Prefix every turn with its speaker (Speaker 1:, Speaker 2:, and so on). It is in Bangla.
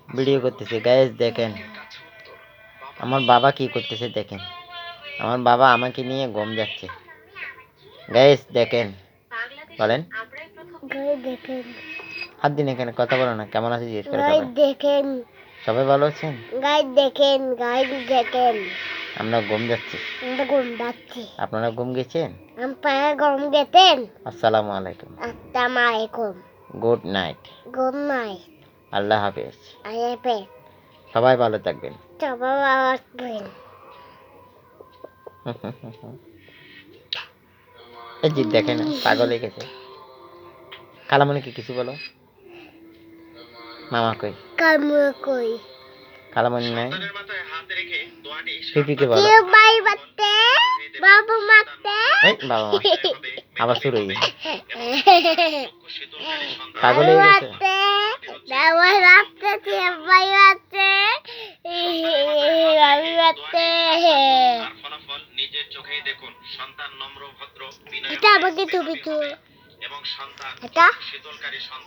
Speaker 1: ভিডিও করতেছে গাইস দেখেন আমার বাবা কি করতেছে দেখেন আমার বাবা আমাকে নিয়ে গম যাচ্ছে গাইস দেখেন বলেন
Speaker 2: দেখেন
Speaker 1: হাত দিন এখানে কথা বলো না কেমন আছে জিজ্ঞেস করে
Speaker 2: গাইস
Speaker 1: সবাই
Speaker 2: দেখেন
Speaker 1: সবাই ভালো আছেন
Speaker 2: গাইস দেখেন
Speaker 1: আমরা গম যাচ্ছি
Speaker 2: আমরা ঘুম যাচ্ছি
Speaker 1: আপনারা ঘুম গেছেন
Speaker 2: আপনারা ঘুম গেছেন
Speaker 1: আসসালামু আলাইকুম
Speaker 2: আসসালামু আলাইকুম
Speaker 1: গুড নাইট
Speaker 2: গুড নাইট
Speaker 1: আল্লাহ হাফেজ
Speaker 2: আইপে
Speaker 1: সবাই ভালো থাকবেন
Speaker 2: সবাই ভালো থাকবেন
Speaker 1: এই যে দেখেন পাগল হয়ে গেছে খালামণিকে কিছু বলো মামা কই
Speaker 2: কামু কই
Speaker 1: খালামণি নাই পিপিকে বলো
Speaker 2: কেউ বাই বাতে বাবু মাতে
Speaker 1: এই বাবা মা আবার শুরু হয়ে গেছে পাগল হয়ে গেছে
Speaker 2: বাবা রাতে কেউ বাই বাতে বাবু মাতে
Speaker 3: নিজের চোখেই দেখুন সন্তান নম্র ভদ্র বিনয়ী
Speaker 2: এটা আমাকে তুমি তো
Speaker 3: এবং সন্তান
Speaker 2: এটা
Speaker 3: শীতলকারী সন্তান